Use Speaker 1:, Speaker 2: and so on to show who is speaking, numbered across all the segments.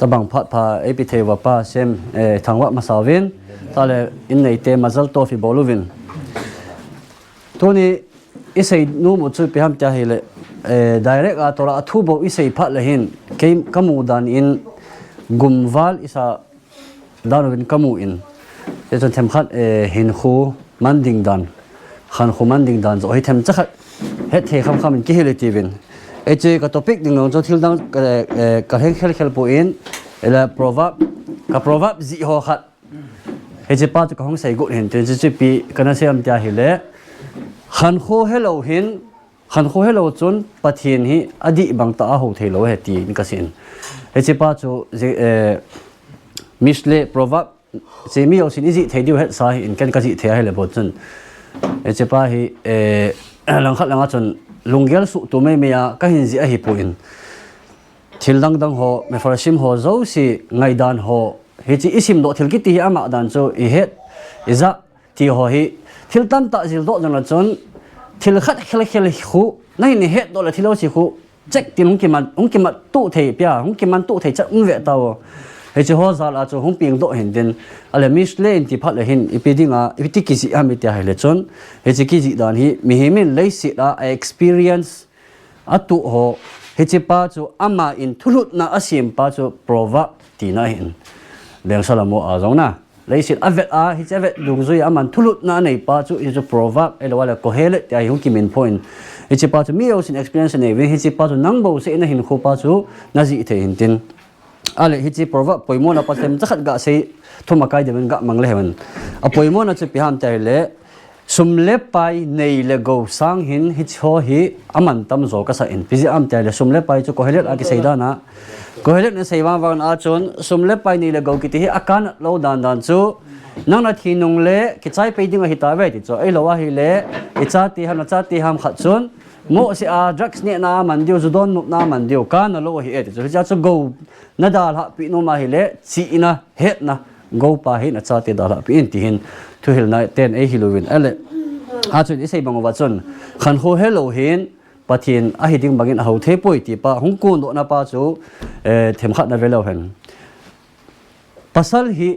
Speaker 1: tabang phat pha epithe wa pa sem thangwa masawin tale in nei te mazal to fi boluvin tuni isei nu mu chu piham ta hele direct a tora athubo isei phat lehin keim kamu dan in gumwal isa danovin kamu in eton them khat hin khu manding dan Khankho manding dan zo hi them chakhat het the kham kham ki hele tivin eche ka topic ding no zo thil dang ka hel khel po in ela proverb zi ho khat eche pa chu ka hong sei go hen te chi pi kana sem tia hele Khankho helou chun Pathen hi adi bang ta ho thelo he ti ni ka sin eche pa chu misle proverb semi o sin izi thei diu het sa hi in kan ka ji the hele bo chun eche pa hi langa chun lunggel su tu me ya ka hin ji a hi pu in thil dang ho me farashim ho zo si ngai dan ho hi chi isim do thil ki ti ama dan chu I het iza ti ho hi thil tam ta zil do jang la chun thil khat khel khu nai ni het do la thilo si khu check tin hung ki man tu thei pya hung ki man tu thei cha ve taw he chi ho zal a chu hung ping do hin din ale misle in ti phat le hin ipidinga ipiti si ami ta hele chon he chi ki ji dan hi mi himin leisi a experience atu ho he chi pa chu ama in thulut na asim pa chu prova ti na hin leng salamo a zong na leisi avet a hi chavet dung zui aman thulut na nei pa chu i chu prova elwala ko hele ti hung ki min point he chi pa chu mi o sin experience nei we he chi pa chu nang bo se na hin khu pa chu na ji the hin tin ale hichi prova poimon apa sem chakhat ga sei thuma kai demen ga mangle hemen a poimon a chu piham tai le sumle pai nei le go sang hin hicho hi aman tam zo ka sa in pizi am tai le sumle pai chu ko helet a ki seida na ko helet ne seiwa wan a chon sumle pai nei le go ki ti akan lo dan chu nang na thinung le ki chai pe ding a hita ve ti chu ei lo a hi le I chate ham khat chun mo si a drugs ne na man dio zudon nu na man dio ka na lo hi et chu ja chu go na dal ha pi no ma hi le chi ina het na go pa hi na chate dal ha pi in ti hin thu hil na ten ei hiluin ale ha chu isei bang wa chun Khankho helou hin Pathen a hiding bangin a ho the poi ti pa hung kun do na pa chu them khat na velo hen pasal hi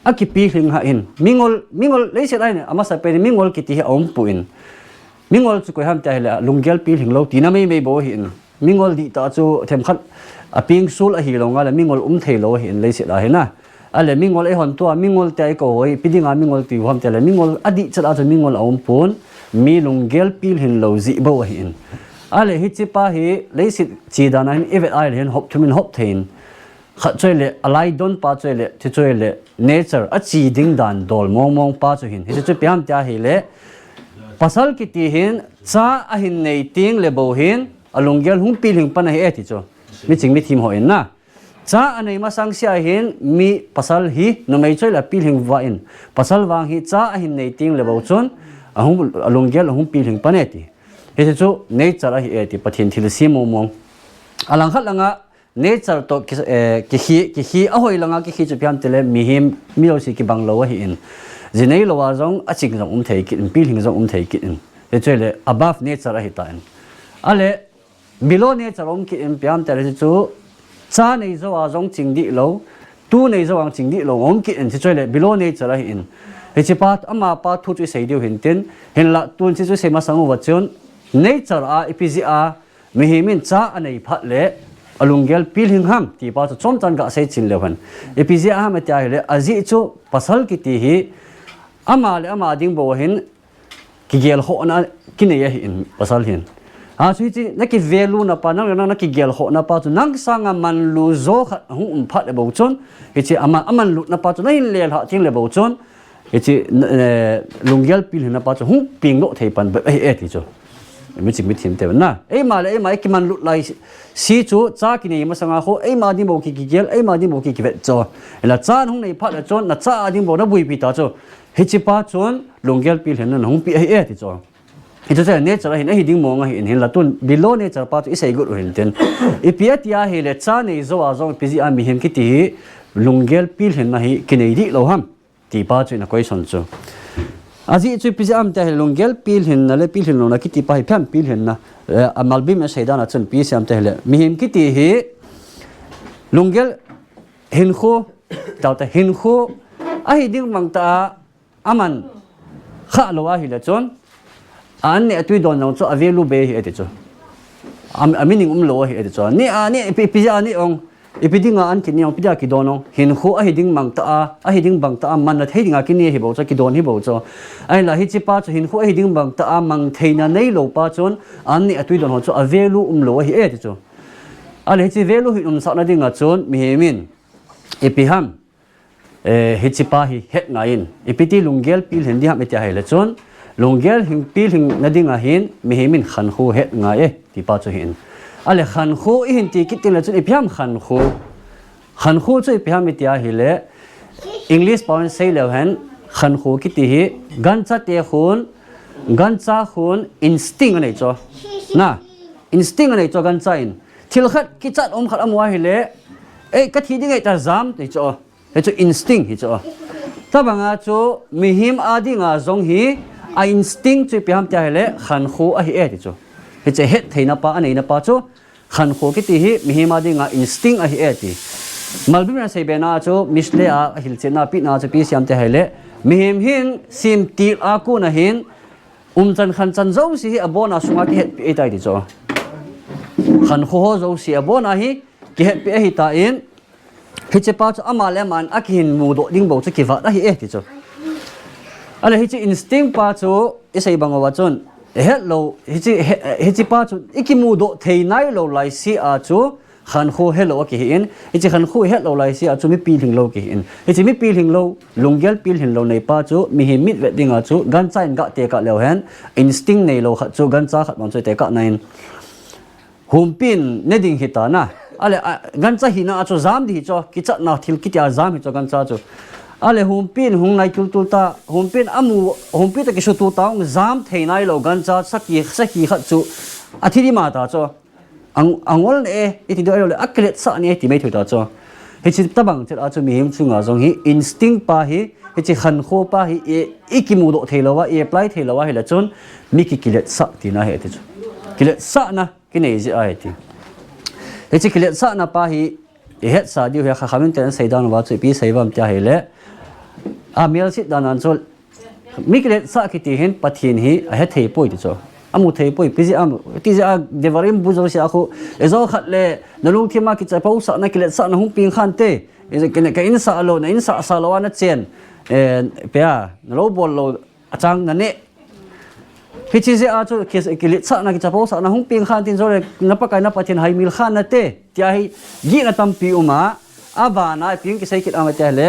Speaker 1: akipi hling ha in mingol leise dai ne ama sa pe mingol ki ti om pu in mingol chu ko ham ta hela lunggel pi hling lo ti na me bo hi in mingol di ta chu them khat a ping sul a hi lo nga la mingol thei lo hi in leise da he na ale mingol e hon to mingol tai ko hoi pidinga mingol ti ham ta la mingol adi chala chu mingol om pun mi lunggel pi hling lo zi bo hi in ale hi chi pa hi leise chi da na hin evet ai hen hop thumin hop thein khat choi le alai don pa choi le chi choi le nature a chi ding dan dol mong pa chu hin hi chu piam ta hi le pasal ki ti hin cha ahin nei ting le bo hin alunggel hung pi hling pan hi e ti chu mi ching mi thim ho in na cha anei ma sang sia hin mi pasal hi no mai choi la pi hling wa in pasal wang hi cha ahin nei ting le bo chun ahung alunggel hung pi hling pan e ti hi chu nature hi e ti Pathen thil si mong alang khat langa nature to ki hi ahoi langa ki hi chu piam tele mi lo si ki bang lo hi in zinei lo wa zong a ching zong thei ki pi hling zong thei ki in e chele above nature a hi ta in ale below nature ki in piam tele chu cha nei zo wa zong ching di lo tu nei zo wang ching di lo ki in chele below nature a hi in he chi pat ama pa thu chu sei diu hin tin hin la tun chi chu sei ma sang wa chun nature a ipg a mi hi min cha anei phat le alunggel pi hling ham ti pa chu chom chan ga sei chin le han ipg a ma ta hele azi chu pasal ki ti hi ama ding bo hin ki gel ho na ki ne hi in pasal hin a chu chi na ki value na pa na ki gel ho na pa chu nang sanga man lu zo khat hung phat le bo chon hi chi aman lu na pa chu nei le ha ting le bo chon hi chi lunggel pi hling na pa chu hung ping lo thei pan ba e ti chu mi ching mi thim te na ei ma ki man lu lai si chu cha ki nei ma sanga ho ei ma ding bo ki gel ei ma ding bo ki vet cho la chan hung nei phat le chon na cha ding bo na bui pi ta chu hi chi pa chon lunggel pi hlen na hung pi e ti cho hi chu nature hin hi ding mo nga hin la tun below nature pa chu isei good hin ten ipia tia he le cha nei zo a zong pg a mi hin ki ti lunggel pi hlen na hi ki nei di lo ham ti pa chu na question chu aji chu pg am ta lunggel pi hlen na le pi hlen lo na ki ti pa hi pham pi hlen na amalbi me seida na chun pi sam ta le mi hin ki ti hi lungel hin khu tao ta hin khu ahi ding mang ta aman kha lo a hi la chon an ne tui don nong cho avelu be hi ate cho amining lo hi ate cho ni a ni pi ja ni ong ipidinga an kin yong pidia ki donong hin khu ahi ding mang ta ahi ding bang ta man na thei dinga kin ni hi bo cho ki don hi bo cho ai la hi chi pa cho hin khu ahi ding bang ta mang theina nei lo pa chon an ni atui don ho cho avelu lo hi ate cho ale chi velu hi sa na dinga chon mi hemin ipiham hichipa hi het ngain ipiti lungel pil hen dia metia hele chon lungel hing pil hing nading ahin mi hemin khankho het ngai ti pa cho hin ale khankho hin ti kitil chon ipiham khankho cho ipiham metia hele english pawn say le han khankho kiti hi gancha te khun instinct nei cho na instinct nei cho gancha in thil khat ki chat khat amwa hele ka thi ding ta zam ti cho cho instinct hi cho ta banga cho mihim adi nga zong hi a instinct chu piam ta hele khankho a hi e ti cho he che het theina pa anei na pa cho khankho ki ti hi mihim adi nga instinct a hi e ti malbim na sei bena cho misle a hil chena pi na cho pi siam te hele mihim hin sim ti a ku na hin chan khan chan zo si hi abona sunga ki het pi tai ti cho khankho ho zo si abona hi ki het pi hi ta in hiche pa cho amale man akin mu do ding bo cho kiwa da hi e ti cho ale hiche instinct pa cho isai bangawa chon hello hiche pa cho ikimu do thei nailou lai si a cho khankho hello ki hin hiche khankho hello lai si a cho mi pi hing lo ki hin hiche mi pi hing lo lungel pi hing lo nei pa cho mi hi mit ve dinga cho gan chain ga te ka leo hen instinct nei lo kha cho gan cha khat mon cho te ka nain humpin nading hitana ale gancha hina cho zam di cho kicha na thil kitya zam hi cho gancha cho ale humpin hung nai tul ta humpin humpi ta ki su tu ta zam theinai lo gancha saki khat chu athiri ma ta cho angol ne iti do le aklet sa ni ti mai thu ta cho he chi tabang che a chu mi him chunga jong hi instinct pa hi he chi khankho pa hi ikimu do theilawa apply theilawa hela chon mi ki kilet sa ti na he ti chu kilet sa na ki nei ji ai ti he chi kilet sa na pa hi het sa diu he kha khamin ten saidan wa chu pi saiwam tia hele a mel sit danan chol mi kilet sa ki ti hin pathin hi a he thei poi ti cho amu thei poi piji am ti ja devarim buzo sia khu ezo khat le nalung thima ki chapau sa na kilet sa na hung ping khan te e ka in sa lo na in sa sa lo na chen pe a nalo bol lo achang na ne hichi je a chu kilet sa na ki chapau sa na hung ping khan tin zo le na pa kai na pathin hai mil khan na te tia hi gi na tam pi uma aba na ping ki sai kit am te le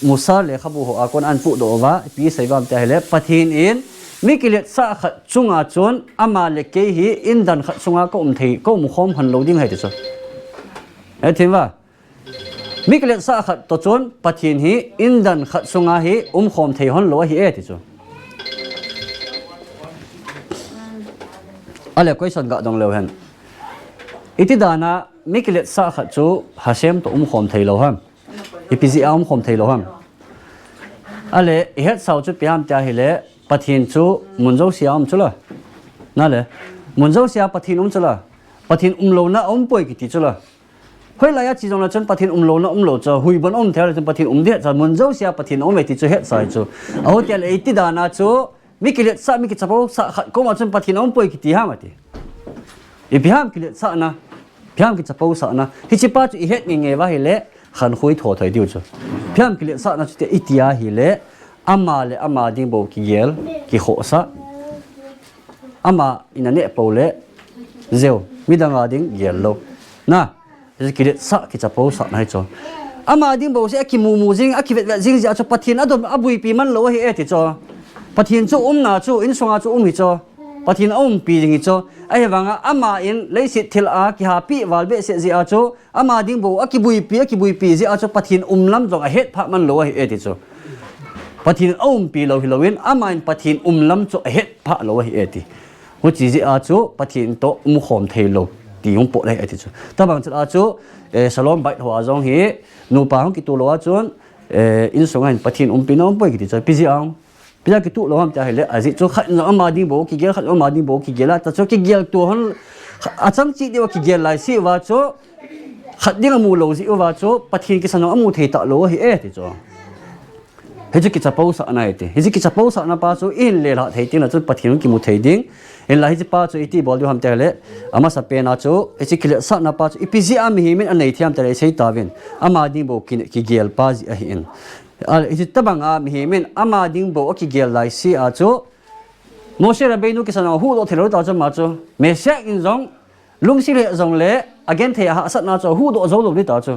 Speaker 1: musa le khabu ho akon an pu do wa pi sai wam te le pathin in mi kilet sa khat chunga chon ama le ke hi indan khat chunga ko thei ko mu khom han lo ding hai te so e thima mi kilet sa khat to chon pathin hi indan khat chunga hi khom thei hon lo hi e ti so ale question ga dong lo han iti dana mi kilet sa khat chu hasem to khom thei lo ham ipzi khom thei lo ham ale het sau chu piam ta hi le pathin chu munjo siam chula na le munjo sia pathin chula pathin lo na poi ki ti chula hoi la ya chi jong la chen pathin lo na lo cha hui bon thel chen pathin de cha munjo sia pathin me ti chu het sai chu aho tel iti dana chu mi kilet sa mi ki chapo sa ko ma chen pathin poi ki ti ha ma ti e biam kilet sa na biam ki chapo sa na hi chi pa chu i het nge wa hi le khan khoi tho thai diu chu biam kilet sa na chu te itia hi le ama ding bo ki gel ki kho sa ama inane pole zeu midanga ding gel lo na kilet sa ki chapo sa nai cho ama ding bo se ki mu jing akivet jing ja cho pathin adom abui pi man lo hi e ti cho pathin chu na chu in songa chu hi cho pathin pi jing hi cho ai wanga ama in leisit thil a ki ha pi walbe se ji a cho ama ding bo akibui pi ji a cho pathin lam jong a het pha man lo hi e ti cho pathin pi lo hilowin amain pathin lam cho het pha lo hi eti hu chi ji a chu pathin to khom thei lo ti yong po lai eti chu ta bang cha a chu salom bai ho a jong hi nu pa hong ki tu lo a chon in songain pathin pi nom poi ki ti cha pi ji ang pi ja ki tu lo ham cha hele a ji chu khat no ama ding bo ki gel khat ama ding bo ki gela ta chu ki gel tu hon a chang chi de ki gel lai si wa chu khát đi ngang mù lâu gì vào chỗ Pathen cái sản nó mù thầy tạo lâu hi thì chỗ hết cái chắp bao sợ này thì hết cái chắp bao sợ nó bao chỗ in lệ là thầy tiếng là chỗ Pathen cái mù thầy tiếng in là hết bao chỗ ít bảo điều ham tay lệ ama sắp bên nào chỗ hết cái lệ sợ nó bao chỗ ipizia mi himen anh này thì ham tay lệ xây tao viên ama đi bộ cái gel bao gì ahin hết deibang mi himen ama đi bộ cái gel lại si à chỗ Moshe Rabbeinu cái sản nó hú độ thầy lối tao cho mà chỗ Menashe in jong lung xí lệ jong lệ again thầy hạ sát na chỗ hú độ dấu lục đi tao chỗ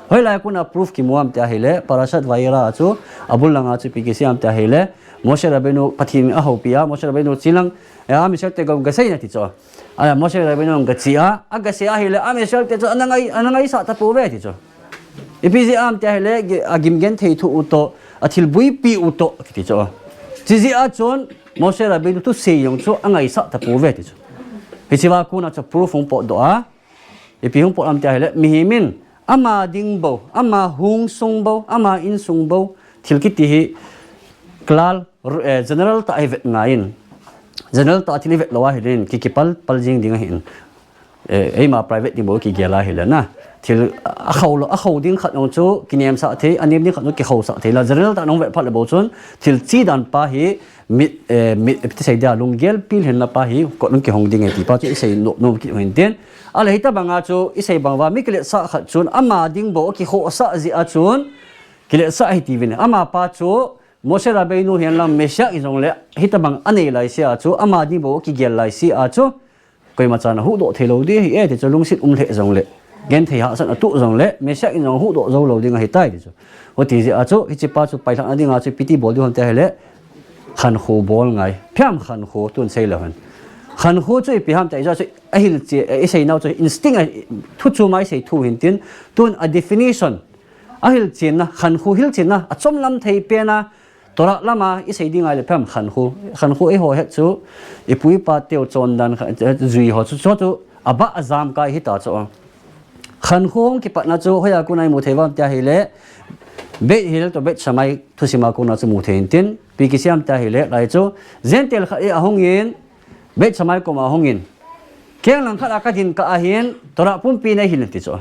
Speaker 1: hồi lại cũng approve cái muam tia hele parashat vaira chỗ abul langa chỗ pikisiam tia hele Moshe Rabbeinu Pathen ahou pia Moshe Rabbeinu chilang Menashe te gong gasai na ti chỗ Moshe Rabbeinu gasia agasia hele Menashe te chỗ anangai sa tapu ve ti chỗ ipisiam tia hele agim gen thei thu uto athil bui pi uto ti chỗ chizi a chon Moshe Rabbeinu tu sei yong chỗ angai sa tapu ve ti chỗ hichiwa kuna cho proof hong po do a ipi hong po am tia hele mihimin ama ding bo ama hung sung bo ama in sung bo thil ki ti hi klal general ta evet ngain general ta thili vet lawa hilin ki kipal paljing ding hin Eimi private ding bo ki gela hilana thil a khaw ding khat nong chu kinem sa the anem ding khat no ki khaw sa the la general ta nong vet phat le bo chun thil chi dan pa hi mit ti sai da lunggel pil hen la pa hi ko nong ki hong ding ti pa chu sei no ki hin ten ala hita banga chu isai bangwa mikle sa khat chun ama ding bo ki kho sa zi a chun kile sa hi ti vin ama pa chu Moshe Rabbeinu hian lam Menashe hijongle hita bang anei lai sia chu ama ding bo ki gel lai si a chu koiman chana hu do thelo di hi te chu lungsit le jongle gen thei ha san atu jongle Menashe hijongle hu do zo lo ding hi tai chu hoti ji a chu hi chi pa chu pai thang ading a chu piti bol di hon te hele Khankho bol ngai phiam Khankho tun sei la han Khankho chu pi ham tai ja chu ahil che isai nau chu instinct thu chu mai sei thu hin tin tun a definition ahil chen na Khankho hil chen na achom lam thei pe na Torah lama isai dingai le pham Khankho eiho het chu ipui pa teo chon dan zui ho chu chu aba azam kai hi ta chu Khankho ki pat na chu hoya kunai mu thewam tia hele be hil to bet samai thusima kuna chu mu thein tin pikisiam ta hele lai chu zentel kha ahung in bet samai ko ma ahung in keng lang khala ka din ka ahin Torah pum pi nei hil ti chu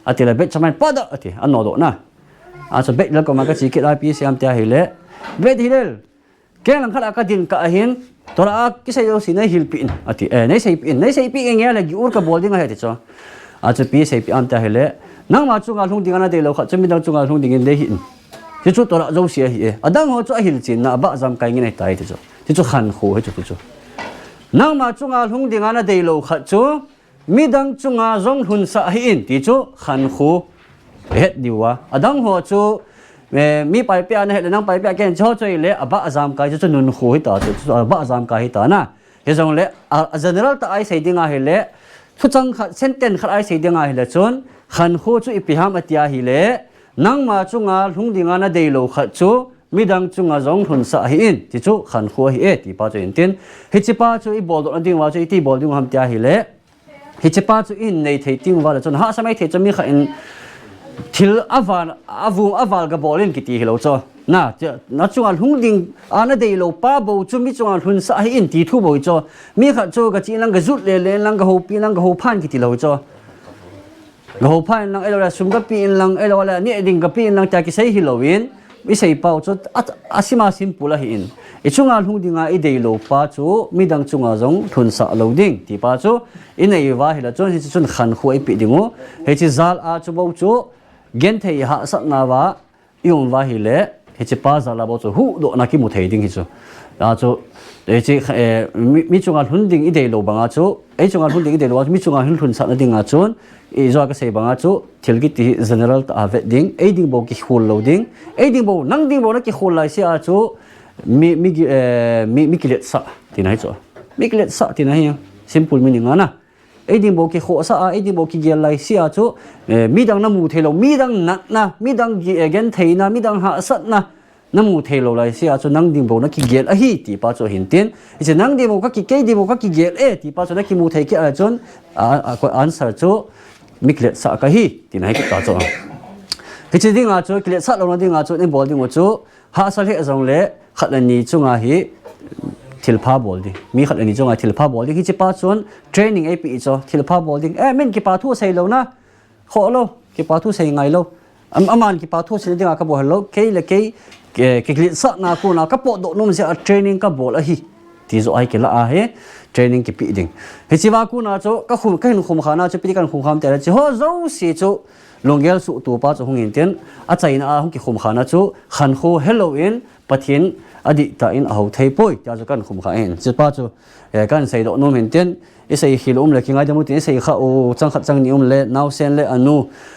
Speaker 1: atila bet samai pada ati anno do na a chu bet la ko ma ka chi ki lai pi siam ta hele bet hilel keng lang khala ka din ka ahin Torah ki sai yo si nei hil pi ati nei sei pi nge la gi ur ka bol ding ha ti chu a chu pi sei pi am ta hele nang ma chunga lung ding ana de lo kha chumi dang chunga lung ding in le hin ti chu Torah zo sia hi adang ho chu ahil chin na ba jam kai ngi nei tai ti chu ti chu Khankho he chu nang ma chunga lung ding ana de lo kha chu midang chunga zong hun sa hi in ti chu Khankho het diwa adang ho chu mi pai pia na he nang pai pia ken cho choi le aba jam kai chu nun kho hi ta chu aba jam kai hi ta na he jong le a general ta ai sei dinga he le thu chang kha senten kha ai sei dinga he le chon Khankho chu ipiham atia hi le nang ma chunga lung dinga na de lo kha chu midang chunga zong hun sa hi in ti chu Khankho hi ti pa chu in tin hi chi pa chu I bol do ding wa chu ti bol ding ham tia hi le hi chi pa chu in nei thei ting wa la chon ha samai thei chami kha in thil aval ga bolin ki ti hi lo cho na chunga lung ding ana de lo pa bo chu mi chunga hun sa hi in ti thu bo cho mi kha chu ga chi lang ga zut le lang ga ho pi lang ga ho phan ki ti lo cho go phan lang elo la sum ka pi lang elo la ni ding ka pi lang ta ki sei hilowin mi sei pau chu asima simple a hi in ichunga lung dinga I de lo pa chu midang chunga jong thun sa loading ti pa chu in ei wa hila chon hi chun Khankho I pi dingu he chi zal a chu bo chu gen thei ha sa na wa yong wa hi le he chi pa za la bo chu hu do na ki mu thei ding hi chu a chu e chi mi chunga lung ding I de lo banga chu e chunga lung ding I de lo mi chunga hun sa na dinga chun I zo ka sei banga chu thil ki ti general ta ave ding e ding bo ki khul loading e ding bo nang ding bo na ki khul lai sia chu mi kilet sa tinai chu mi kilet sa tinai simple meaning ana e ding bo ki kho sa e ding bo ki gel lai sia chu mi dang na mu thelo mi dang nat na mi dang gen thei na mi dang ha sat na namu thelo lai sia chu nang ding bo na ki gel a hi ti pa chu hin tin I nang ding bo ka ki ke ding bo ka ki gel ti pa chu na ki mu thei ki a chon answer chu miklet sa ka hi tinai ki ta chu hi chi ding a chu klet sa lo na ding a chu ni bol ding chu ha sal he jong le khat ani chunga hi thilpha bol di mi khat ani chunga thilpha bol di hi chi pa chon training ap cho thilpha bol ding men ki pa thu sei lo na khó lo ki pa thu sei ngai lo aman ki pa thu sei dinga ka bo hello ke le ke kli sa na ko na ka po do nom se training ka bol a hi ti zo ai ke la a he training ki pi ding he chiwa ku na cho ka khum ka hin khum khana cho pi kan khum kham te chi ho zo si cho longel su tu pa cho hung in ten a chaina a hung ki khum khana cho Khankho helou in Pathen adi ta in aho thei poi ta cho kan khum kha en chi pa cho kan sei do nom hin ten e sei hilum le ki ngai damu tin sei kha o chang khat chang ni le naw sen le anu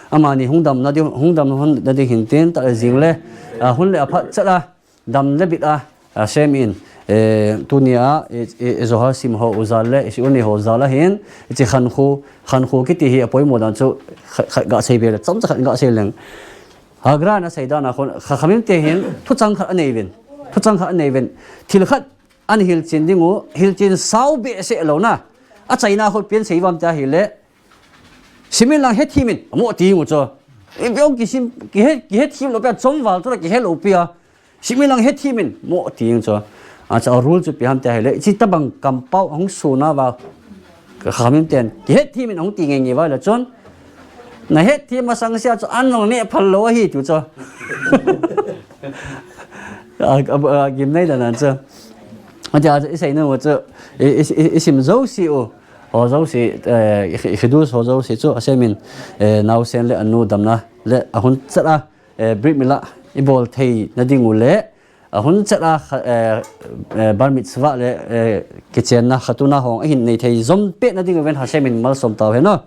Speaker 1: amani hungdam na di hungdam hun na di hin ten ta jing le hun le apha chala dam le bit a sem in tunia zo ha sim ho uzal le si uni ho zala hin chi Khankho ki ti hi apoi modan chu ga sei be cham cha ga sei leng hagra na sei da na khon khamim te hin thu chang khat anei ven thil khat an hil chin dingu hil chin sau be se lo na a chaina khol pian sei wam ta hi le similang het himin mo ti ngu cho e byong ki sim ki het him lo pe chom wal to ki helou pia similang het himin mo ti ngu cho a cha rule chu piam ta hi le chi tabang kam pau hong su na wa khamim ten ki het himin hong ti nge ngi wa la chon na het hi ma sang sia cho an long ne phal lo hi tu cho game này là làm sao? Anh cha cái này tôi xem dấu siur, họ dấu si khidus họ dấu si cho xem mình nào xem lại anh nuôi đam na, lại ahung chắc là brit mila, ibol thei nading ule, ahung chắc là bar mitzvah lại cái chuyện na khatuna hong eihin này thei zom pe nading event ha xem mình mal som tao hết nó.